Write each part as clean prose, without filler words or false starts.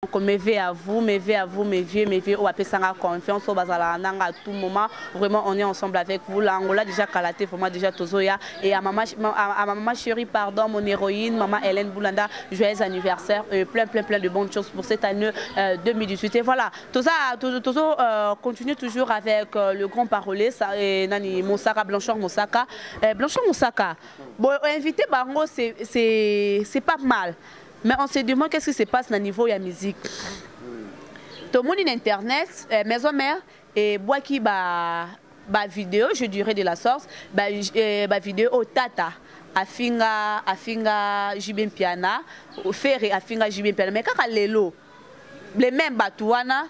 Donc, me vais à vous, mes vieux, on va passer en confiance, au bazala à tout moment. Vraiment, on est ensemble avec vous. L'Angola déjà calaté pour moi déjà Tozoya et à maman chérie, pardon, mon héroïne, maman Hélène Boulanda, joyeux anniversaire, plein de bonnes choses pour cette année 2018. Et voilà, Tozo continue toujours avec le grand parolier, Nani Moussaka Blanchard Moussaka. Blanchard Moussaka, bon, invité Bango, c'est pas mal. Mais on se demande qu'est-ce qui se passe au niveau de la musique. Tout le monde sur Internet, maison mère, et bois qui ba vidéo, je dirais de la sorte, ba vidéo au tata, afinga jibin piana, au ferry afinga jibin piana. Mais quand lelo, les mêmes batouana,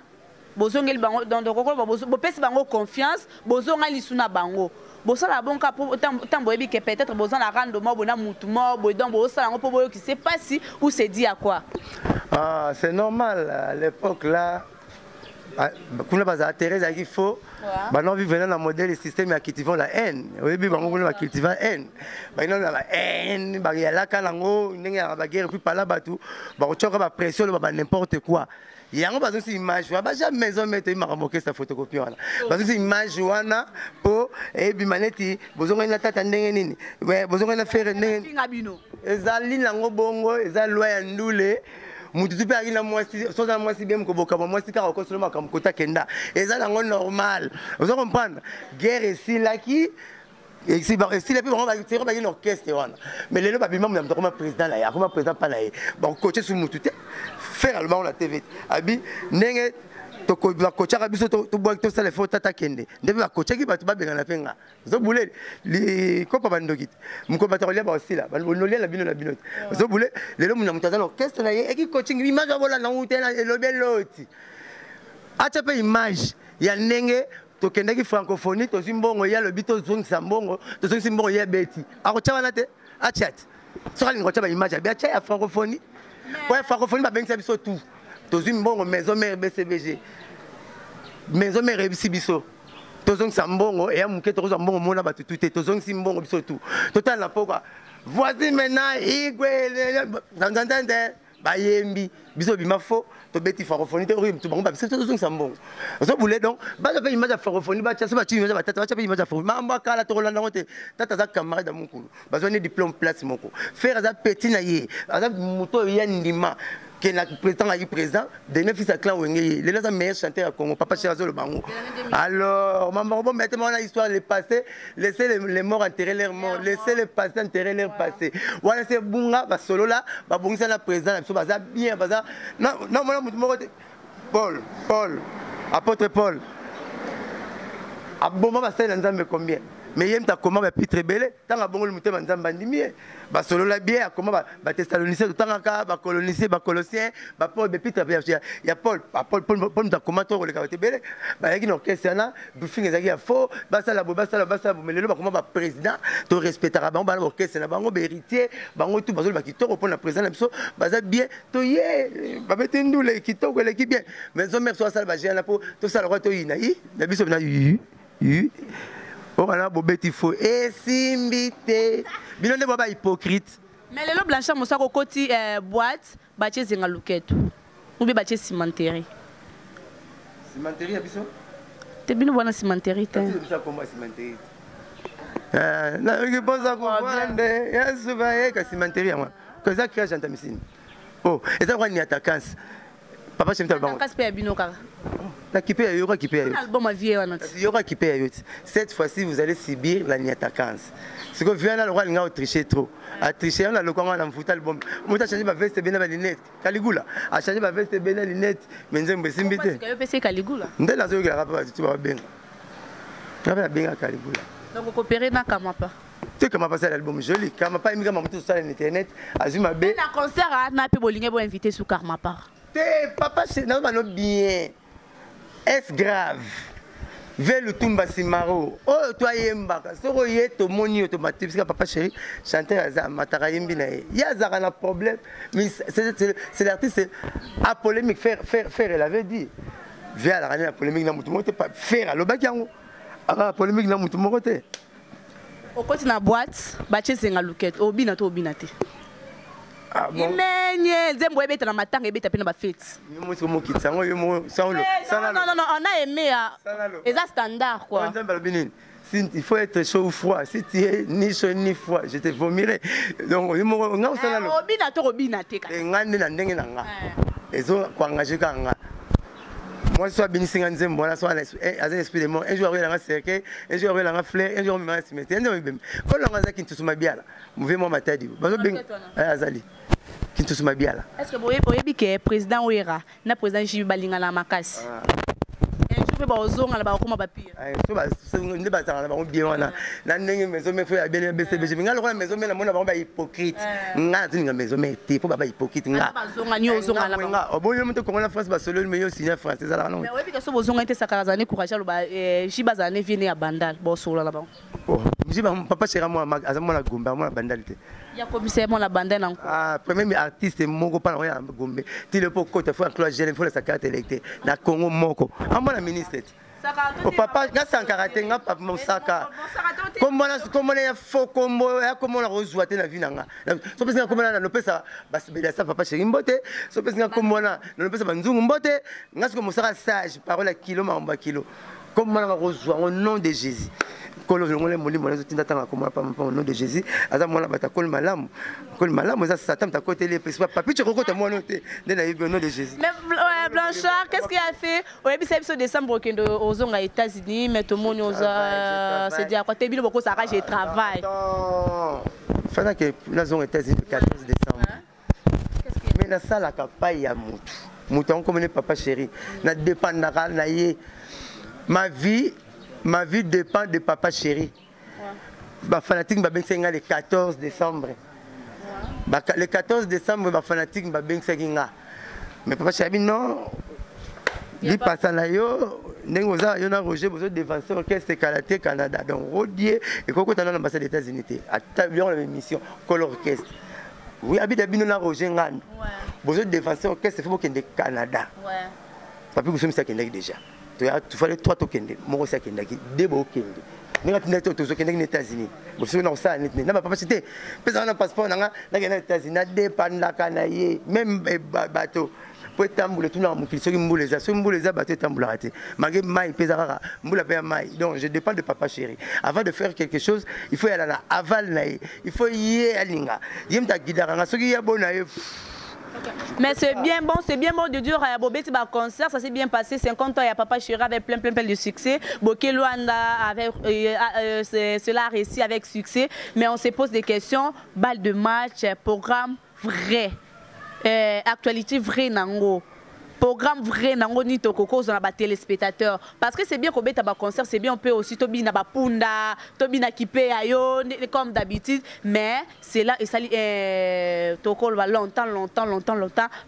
bozongel bango dans le rôle, bopesi bango confiance, bozonga lisuna bango. Bosala bon cas pour tant boyebi que peut-être besoin la rendre moi bona mutumo bodon bosala ngo pour qui sait pas si ou c'est dit à quoi. Ah, c'est normal à l'époque là. Kuna baza Thérèse il faut maintenant vivre dans un modèle système qui cultive la haine. Oui bi bango na cultive la haine. Ba ina la haine, ba ya la kalango ndenge ya ba guerre puis par là batu, ba choka ba pression ba n'importe quoi. Il y a une image, je jamais maison mettre une marmoquée sa photocopie là. Parce que image wana pour et bimaneti, besoin na tata ndenge nini. Ouais, besoin na faire ndenge. Ezali nango bongo, ezali loi ya ndule. Mutu tupe akina mwasi, soza mwasi bien koboka mwasi ka ko solo makam kota kenda. Ezali nango normal. Vous comprenez? Guerre ici là qui et si les people vont une orchestre mais les gens vont me comme président là, comme président pas là. Bon coacher sur mutu faire le la TV. Abi nenge to ko ba coacher biso to boire to sala faut tata kende. Ndebe ba coacher ki ba to ba benga na penga. Zo boule li ko pa bandokit. Mko ba tolia ba aussi là. Ba nolia la bino la bino. Zo boule les gens mu mutaza orchestre là et qui coaching image ba bola na utela elobe loti. Acha pe image ya nenge to kendaki francophonie to simbongo ya le bito zong sambongo to zong simbongo ya beti ako chawana te a chat so kali ngocha ba image ba cha ya francophonie ouais francophonie ba bengisa biso tout to simbongo maison mère BCBG maison mère ebisi biso to zong sambongo et ya muke to zong mbongo mona ba tout to zong simbongo biso tout total na pourquoi voici maintenant igwe ndandande ba yembi biso bima fo to beti francophonie te rim to bango ba biso to zong sambongo so boule donc ba za pe image ya francophonie ba tsa so ba tsi image ba tata ba tsa pe image ya francophonie mamba kala to rolanda ngote tata za camarade mukulu ba zo ne diplôme place moko faire za petit na ye za moto ya ndima que le président a eu présent, dernier fils à clan Wengé, les gens meilleurs chanteurs à Congo, papa Chirazo le Bango. Alors, maman, bon, maintenant l'histoire les passés, laissez les morts enterrer leurs morts, laissez les passés enterrer leurs passés. Voilà, c'est Bunga, bah solo là, bah Bunga c'est la présidente, bah ça bien, bah ça. Non, Paul, apôtre Paul. À bon moment, bah c'est l'ensemble combien? Mais il y a comment va pitre belé tant à bon le muté manzamba ndimié ba solo la bière comment ba Thessaloniciens tant à ba coloniciens ba colossiens ba Paul be pitre il y a Paul ta comment to le cavité belé ba yaki no kesana briefing ezaki ya faux ba ça la mais le ba comment ba président to respectera ba ba orchestre na bango héritier bango tout bazolo ba kitoko pour la président biso ba za bien to ye ba betendu le kitoko le ki bien mais zo merci ça ba géna pour to ça le roi to yina na biso na oh voilà, bobeti faux. Et simbité. Bilonde baba hypocrite. Mais les lots blanchard Moussa Kokoti boîte, bâché zenga louquette. Ou bien bâché cimenterie. Cimenterie à biso? T'es bien bonne cimenterie. T'es bien comment cimenterie? Non, je pense à comprendre. Il y a souvent une cimenterie à moi. Que ça crée j'entends ici. Oh, et ça quoi ni attaquant. Papa j'aime tellement. Attaquant c'est bien kara. La qui paye, il y aura qui paye. Il y aura qui paye. Cette fois-ci, vous allez subir la niatakance. Ce que vient là, le roi, il a triché trop. A triché, on a le comment on a foutu l'album. Moi, j'ai changé ma veste, ben la lunette. Caligula. A changé ma veste, ben la lunette. Mais je me suis invité. C'est Caligula. Ndé la zone qui a rapport, tu vas bien. Tu vas bien à Caligula. Donc, vous coopérez dans Kamapa. Tu sais comment passer l'album joli. Kamapa, il m'a mis tout ça sur Internet. Azuma B. Un concert à Napi Bolingue pour inviter sur Kamapa. Papa, c'est normalement bien. Est-ce grave? Vers le Tumba Simaro. Oh, toi, Yembaka. Soro yé, to moni automatique. Parce que papa chéri, chanteur à Matara Yembina. Il y a un problème. Mais c'est l'artiste. À polémique, faire, elle avait dit. Vers la la polémique, n'a pas pas faire à l'obakiango. La polémique, n'a pas au côté de la boîte, bâché c'est un louquette. Obinate, obinate. Imenye, Zembo ebeta na matanga ebeta pe na ba fête. Moi c'est mon kit sango yo mo sango. Non, on a aimé et ça standard quoi. Il faut être chaud ou froid. Si tu es ni chaud ni froid, je te vomirai. Donc yo mo nga sanalo. Robina to robina te ka. Ngande na ndenge na nga. Ezo ko engager ka nga. Moi, je suis béni 50 moi, je suis un esprit de mort. Un jour, il y a un cercle, un jour, il y a un fleur, un jour, il y a un cimetière. Quand on a qui tout ma bien là, mouvez moi ma tête. Azali. Qui tout ma bien là. Est-ce que vous voyez que le président Ouera, le président Jibi Balinga la Makassi? Je vais vous dire que vous avez papier. Je vais vous dire que la maison me fait bien baisser. Je vais la maison me la hypocrite. La maison me fait pas hypocrite. Au bout de temps, la France va se lever, mais aussi la France. Mais oui, parce que vous avez été sacralisé, courageux, Jibazane vient à Bandal, Bossoula là-bas. Papa chéri moi, azamo la gomba, moi la bandalité. Il y a commissaire moi la bandelle encore. Ah, premier artiste moko pas la gombe. Tu le peux côté faut Claude Gélé, faut la carte électorale. Na Congo moko. Ah moi la ministre. Papa, nga sankarate nga papa mosaka. Comment on faux combo, comment on reçoit na vie nanga. So pesa comment on pesa basi bela ça papa chéri mbote. So pesa comment on pesa banzungu mbote. Nga siko mosaka sage parole kilo mamba kilo. Comment on reçoit au nom de Jésus. Au nom de Jésus, mais Blanchard, qu'est-ce qu'il a fait? Au début, c'est décembre aux États-Unis, mais tout le monde se dit à quoi tu es beaucoup ça j'ai travail. Fana que nous aux États-Unis le 14 décembre. Mais la salle a campagne à mouton comme le papa chéri. Na dépendra na yé. Ma vie dépend de papa chéri. Ma fanatique m'a bien le 14 décembre. Le 14 décembre, ma fanatique m'a bien mais papa chéri non. Il passe à la yo. Nous avons Roger, vous êtes défenseur orchestre Kalaté Canada. Donc Rodier et quand on a l'ambassade des États-Unis, à la mission Color Orchestre. Oui, habite à Binola Roger Ngan. Vous êtes défenseur orchestre, il faut qu'il y ait Canada. Papi, vous sommes déjà. Tu fallait trois tokens, moi aussi Kendaki, deux tokens. Nous avons des tokens aux États-Unis. Vous savez, ça, nous n'avons pas passé. Parce qu'on a un passeport, nous avons des États-Unis, des Pandakanaye, même bateau. Pour être tamboulé, tout le monde qui se moule les bateaux tamboulés. Malgré maï, pesara, moule à maï. Donc, je dépends de papa chéri. Avant de faire quelque chose, il faut y aller à aval, il faut y aller à l'Inga. Ce qui est bon, mais c'est bien bon de dire à Bobeti ba concert, ça s'est bien passé, 50 ans, il y a papa chéri avec plein de succès, Boké Luanda avec cela a réussi avec succès, mais on se pose des questions, balle de match, programme vrai, actualité vrai nango. Programme vrai nango ni tokoko za ba téléspectateurs parce que c'est bien qu'on beta ba concert, c'est bien on peut aussi tobi na ba punda tobi na kipe ayo comme d'habitude, mais c'est là et ça toko va longtemps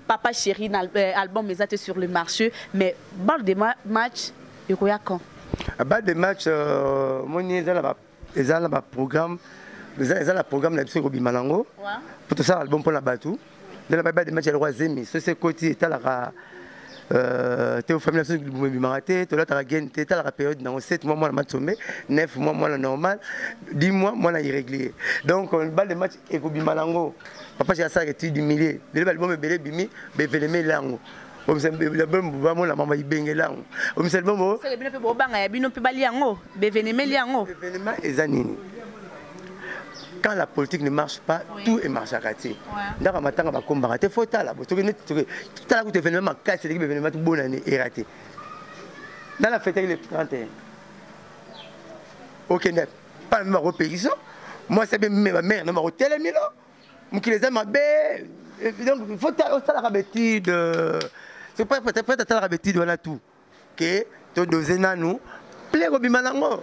papa chéri na album mais ça sur le marché, mais balle de match yokoya quand balle de match moni za na ba programme za la programme na biso ko bimalango pour tout ça album pour la batu dans la balle de match le roi Zemi c'est côté la tu es famille de Maraté, tu as la période dans 7 mois, moi, je suis 9 mois, moi, normal, 10 mois, moi, je suis irrégulier. Donc, on balle de match et Malango. Papa, j'ai ça, tu es humilié. L'album est belé, bimi, bévelé, lango. L'album, la maman, il baigne lango. C'est le bon. C'est le bon, quand la politique ne marche pas, tout est marche à rater. Dans le matin, on va combattre. Il faut tout là. Tout événement, c'est l'événement tout bonne année est raté. Dans la fête, il est 31. Ok, pas le numéro paysan. Moi, c'est bien ma mère, numéro tel et milo. Moi qui les aime, donc il faut la habitude. C'est pas peut-être la habitude, voilà tout. Que tu doses nous, plaire au bimalango.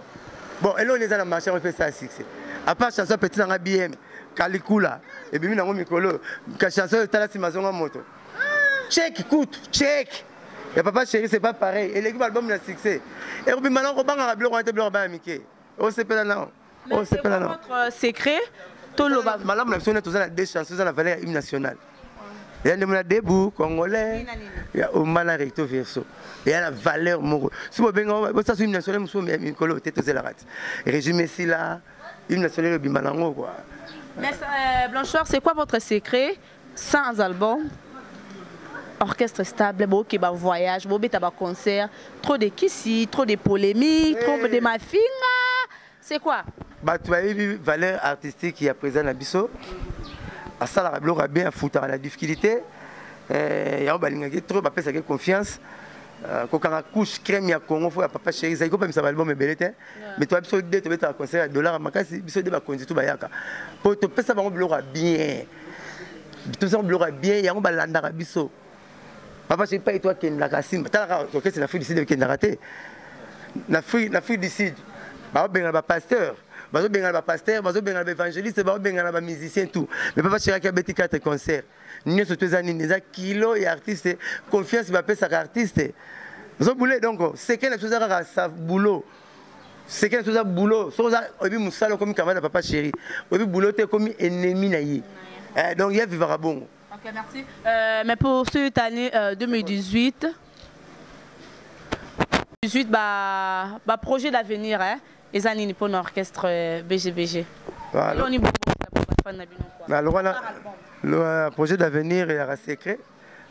Bon, et là, on est dans la marche, on fait ça à succès. À part chanson petit dans la BM, Kalikula, et bien dans Mikolo, chanson de Talassi Mazonga Moto. Check, écoute, check. Et papa chéri, c'est pas pareil. Et l'équipe album a succès. Et puis maintenant, on va en bleu, on va en bleu, Mickey. On sait pas là. On sait pas là. Votre secret, tout le bas. Madame, on a des chansons dans la valeur hymne nationale. Il y a des debout congolais, il y a Omana recto verso. Il y a la valeur morale. Si vous avez un hymne national, vous avez un Mikolo, tête aux élarats. Régime ici là. Une nationale de Bimalango quoi. Mais Blanchard, c'est quoi votre secret sans album, orchestre stable, beaucoup de voyage, beaucoup de concert, trop de kissi, trop de polémiques, trop de mafinga. C'est quoi? Bah, tu as vu valeur artistique qui est présente à Bisso. À ça, la rablo a bien foutu la difficulté. Il y a trop de confiance. Quand on a couche crème ya Congo, faut papa chéri, ça iko pas ça album belete. Mais toi biso de tu beta concert à dollar makasi biso de ba konzi tout bayaka. Pour te pesa bango blora bien. Tout ça blora bien, ya ngo balanda biso. Papa chéri pas et toi qui na kasim. Tala ko c'est la fille d'ici de qui na raté. La fille d'ici. Ba benga ba pasteur. Bazo benga ba pasteur, bazo benga ba évangéliste, bazo benga ba musicien tout. Mais papa chéri qui a bêti 4 concerts. Nous sommes tous des kilos et artistes, confiance va passer à artiste. Vous avez donc c'est quelque chose à sa boulot. C'est quelque chose à boulot. So ça obi musalo comme camarade papa chéri. Obi boulot t'es comme ennemi naïe. Donc il y a vivra bon. OK, merci. Mais pour cette année 2018 projet d'avenir les années pour l'orchestre BGBG. Voilà. Le projet d'avenir est assez secret.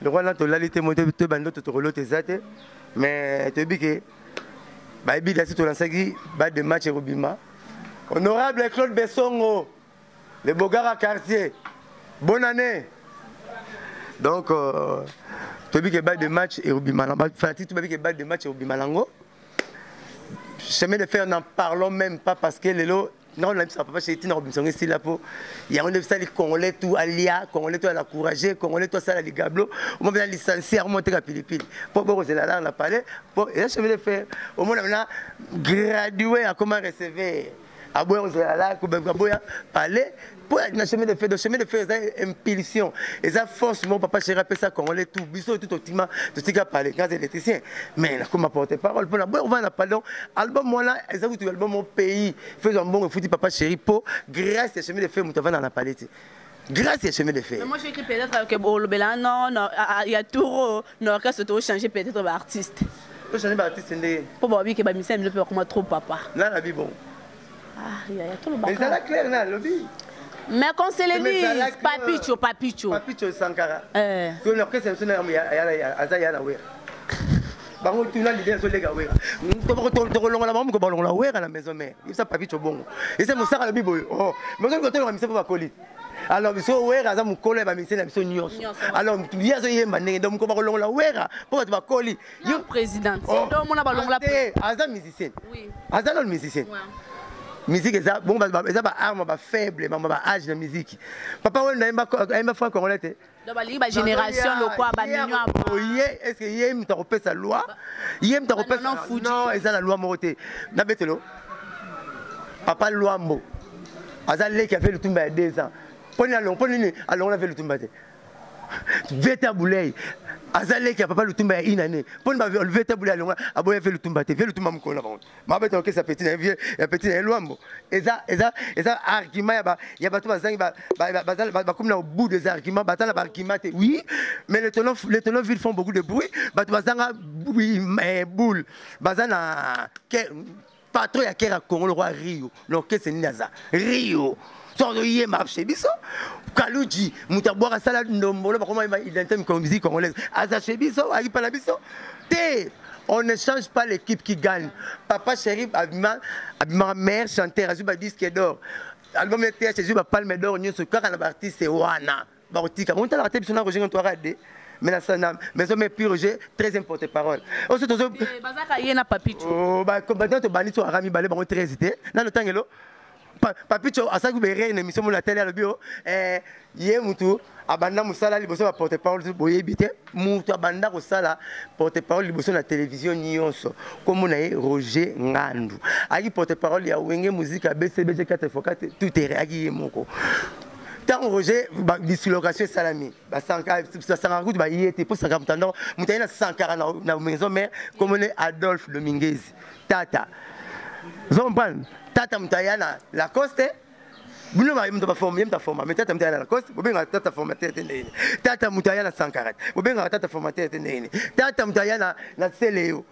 Le roi là, tu l'as été monté, tu as été reloté, mais tu as dit que tu as lancé des matchs Rubima. Honorable Claude Bessongo, le Bogara quartier, bonne année. Donc, tu as dit que des matchs Rubima. Tu as dit que des matchs Rubima. Chemin de fer, n'en parlons même pas parce que les lots. Non, on a papa chez Tina Robinson ici là pour il y a un ça les Congolais tout alia, Congolais tout à la courager, Congolais tout ça la ligablo, on va licencier remonter à Philippines. Pour c'est là on a parlé pour et je vais le faire. Au moins on a gradué à comment recevoir à boire là pour parler pour le chemin de fer, le chemin de fer c'est impulsion et ça force mon papa chéri appelle ça Congolais tout biso tout optima tout ce qu'il a parlé quand électricien mais comment porter parole pour la on va en parler album moi là ça vous album mon pays faisons bon foutu papa chéri pour grâce au chemin de fer on va en parler grâce au chemin de fer. Mais moi j'ai écrit peut-être que le Bélan non il y a tout l'orchestre doit changer peut-être d'artiste. Pour changer d'artiste c'est pour voir que ba misem le peut comment trop papa. Là la vie bon. Ah il y a tout le mais ça la clair là le vie. Mais qu'on se le dise, papicho. Papicho Sankara. Sur l'orchestre, c'est un Azayana. Bango tu n'as l'idée sur les gars. Tu vas la maman que ballon la ouer à la maison mère. Il ça papicho bon. Et c'est mon sac à la bible. Oh, mais quand tu as mis ça pour coller. Alors il faut ouer à ça mon coller va mettre la nyos. Alors tu dis ça yé mané donc on va ballon la ouer pour tu vas coller. Yo président. Donc on a ballon la. Azan musicien. Oui. Azan le musicien. Musique ça bon ça ba arme ba faible ba âge de musique papa on a fois qu'on était donc la génération le quoi ba mignon est-ce que yem t'a repé sa loi yem t'a repé non et ça la loi moroté na betelo papa Luambo azalé qui a fait le tumba il y a 2 ans allons on a fait le tumba Veta Boulay azalé qui a papa le tumba il y a 1 année pour le Veta Boulay allons a boya fait le tumba fait le tumba mon là ma bête que ça petit Luambo et ça argument il y a pas tout bazang ba comme là au bout des arguments batala ba argument oui mais les tenants villes font beaucoup de bruit ba bazanga oui boule bazana patron ya kera Congo le roi Rio donc c'est Ninaza Rio sans y marché biso Kaluji mutaboira sala ndombolo comment il entend comme musique congolaise azaché biso ali pas la biso té on ne change pas l'équipe qui gagne papa chéri abima mère chanteur azuba disque d'or album était chez lui palme d'or nyo ce car na artiste wana barotika on t'a la tête sur Roger Antoine Radé mais la sana mais on met plus Roger très important parole on se tozo bazaka yena papicho oh ba combattant to banito arami balé ba 13 été na le tangelo Papicho a ça que une émission sur la télé à le bio yé mutu abanda musala liboso ba porte-parole boye bité mutu abanda ko sala porte-parole liboso na télévision nyonso comme on a Roger Ngandu aki porte-parole ya wenge musique BCBG 4x4 tout est aki moko tant Roger dislocation salami ba 100 route ba yété pour 50 ans mutayina 140 na maison mère comme on est Adolphe Dominguez tata vous comprenez tata mutayana la coste buno ma mta forma mta forma mais tata mutayana la coste bobenga tata formateur tendeni tata mutayana 140 bobenga tata formateur tendeni tata mutayana na seleo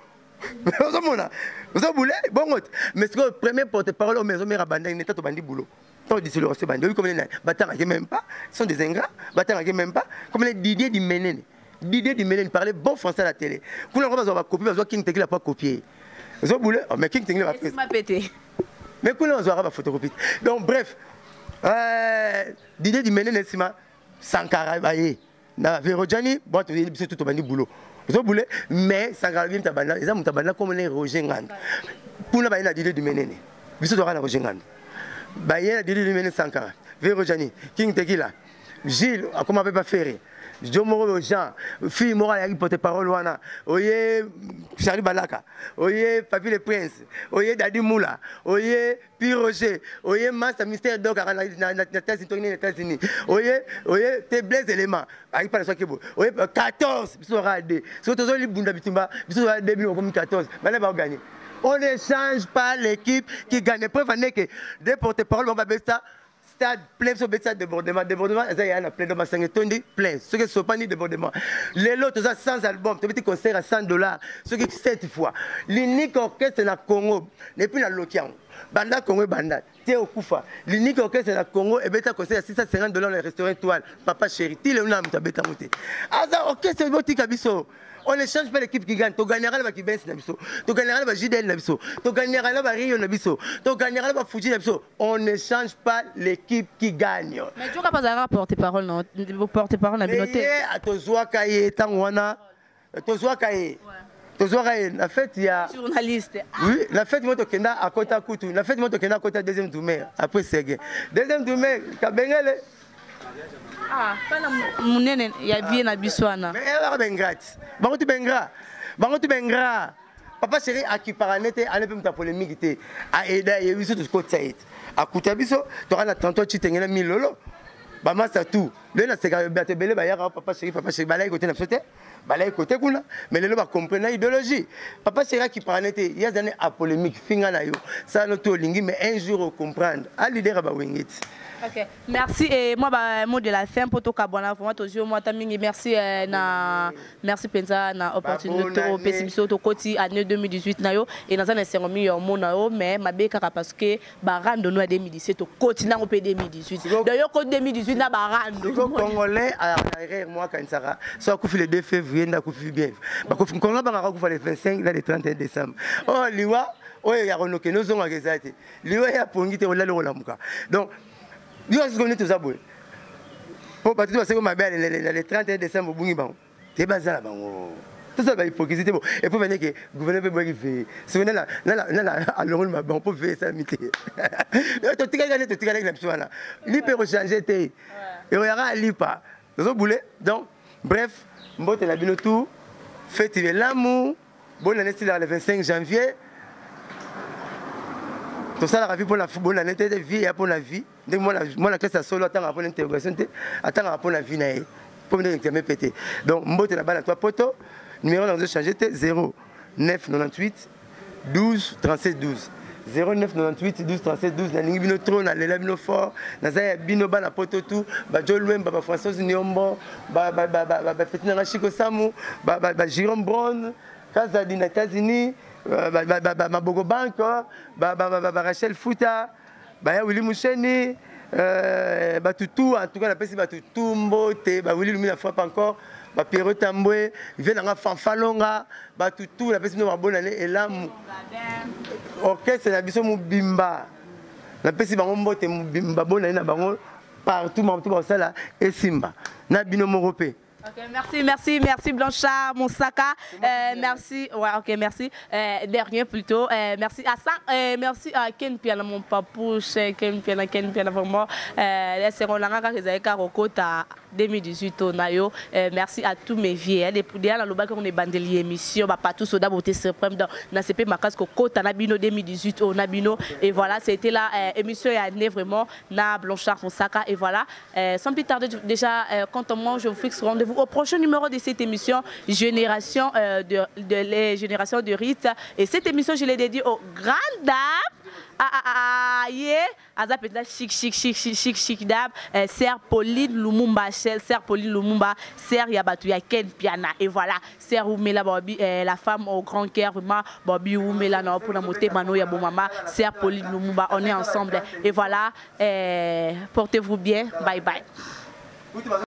vous mona vous boulé bon mais ce que premier porte-parole au maison mère abandonné tata bandi boulot tant d'ici le reste bande comme les batanga même pas sont des ingrats batanga même pas comme les Didier du Ménène parlait bon français à la télé quand on va copier on va King Tekila pas copier ils ont boulé mais King Tekila va péter mais quand on va photocopie donc bref Didier du Ménène sima Sankara baye na Vérodjani bon tu dis tout au bandi boulot ils ont boulé mais Sankara bien tabana ils ont tabana comme les Roger Ngand pour na baye na Didier du Ménène biso doka na Roger Ngand baye na Didier du Ménène Sankara Vérodjani King Tekila Gilles comment peut pas faire Jomoro Jean fille morale qui porte-parole wana oye Charlie Balaka oye Papi le Prince oye Dadi Moula oye Pi Roger oye Master Mystère Dog na États-Unis oye te Blaise élément avec pas le kebo oye 14 biso radé surtout les bunda bitumba biso radé 2014 bana va gagner on ne change pas l'équipe qui gagne preuve en est que des porte-parole on va baisser stade plein sur stade débordement ça y a plein de 5 tonnes plein ceux qui sont pas ni débordement les lots ça 100 albums tu petit concert à $100 ceux qui 7 fois l'unique orchestre na Congo et puis la Lokian banda Congo banda té okufa l'unique orchestre na Congo et beta concert à $650 dans le restaurant étoile papa chéri ti le nam ta beta monter asa orchestre botika biso. On ne change pas l'équipe qui gagne. Tu gagneras le Kibens Nabiso. Tu gagneras le JDL Nabiso. Tu gagneras le Rio Nabiso. Tu gagneras le Fuji Nabiso. On ne change pas l'équipe qui gagne. Mais tu n'as pas un porte-parole, non? Porte-parole, on a bien noté. À Tozoa Kaye, Tangwana. Tozoa Kaye. Tozoa Kaye. La fête, il y a. Journaliste. Oui, la fête, moi, tu à Kota Koutou. La fête, moi, tu à Kota deuxième Doumé. Après, c'est deuxième Doumé, Kabengele. Ah, il y a bien à Biswana. Mais elle a bien gratis. Bangotu Bengra. Papa chéri, à qui paranete, à ne pas me polémique. À Eda, il y a eu tout côté Saïd. À Koutabiso, tu auras tantôt tu t'es 1000 lolo. Bama ça tout. Le na c'est que belé ba yara papa chéri balai côté na sauté. Balai côté kuna. Mais le ba comprendre l'idéologie. Papa chéri qui paranete, il y a des années à polémique finga na yo. Ça no to lingi mais un jour comprendre. À leader ba wingit. Ok, merci et moi mot de la fin pour tout cabana vraiment toujours moi tamingi merci merci penza na opportunité au pessimisme to koti année 2018 na yo et dans un 5 millions mon na yo mais mabe kaka parce que barando no 2017 to koti na au 2018 d'ailleurs côté 2018 na barando congolais à arrière moi quand ça soit coup le 2 février na coup bien ba coup congolais ba coup le 25 là le 31 décembre oh liwa oh ya ronoke no zonga gezate liwa ya pongite olala olamuka donc Dieu a dit tout ça. Pour partir de ma belle, le 31 décembre, c'est bazar. Tout ça, c'est hypocrisie. Et pour venir que le gouvernement peut faire. Si vous êtes là, on peut faire ça. Tu as l'hyper changer. Et il y aura l'hyper. Donc, bref, je vais tout. Faites l'amour. Bonne année, c'est le 25 janvier. Tout ça, la vie pour la bonne année de vie et pour la vie. Moi, la classe à solo, attends pour l'interrogation, attends pour la vie. Pour me dire pété. Donc, je vais la toi poto. Numéro dans le changer, 0 9 98 12 37 12. 0 9 98 12 37 12. Na lingi bino trop na lela bino fort. Na zaya bino ba na poto tout. Ba Jolwem, ba François Niombo, ba petit na Chiko Samu, ba Jérôme Brown, Kaza dina États-Unis. Mabogo Bank, Rachel Fouta, Willy Moucheni, Toutou, en tout cas, la personne Toutou Mbote, Willy Lumina frappe encore, Pierrot Tamboué, il vient dans Fanfalonga, Toutou, la personne de bonne année, et là, orchestre, la personne Moubimba, la personne Mbote, Moubimba, bonne année, partout, et Simba, Nabino Moropé. Okay, merci Blanchard Moussaka. Merci, ouais, ok, merci. Dernier plutôt. Merci à ça. Merci à Ken Piana, mon papouche, Ken Piana vraiment. Laissez-moi la raga que Rokota 2018 au Nayo. Merci à tous mes vieux. Les poudiens dans le bac on est bandelier émission. Pas tous au d'abord suprême dans CP Macas Kota Nabino 2018 au Nabino. Et voilà, c'était la émission et année vraiment na Blanchard Moussaka. Et voilà, sans plus tarder déjà, quant à moi, je vous fixe rendez-vous au prochain numéro de cette émission Génération les générations de Rite. Et cette émission, je l'ai dédiée aux grandes dames, Aza peut-être chic dab, Sœur Pauline Lumumba, Sœur Pauline Lumumba, Sœur Yabatu Yaken Piana. Et voilà, Sœur Oumela Bobby, la femme au grand cœur, vraiment, Bobby Oumela, non, pour la montée, Mano Yabou Mama, Sœur Pauline Lumumba, on est ensemble. Et voilà, portez-vous bien, bye bye.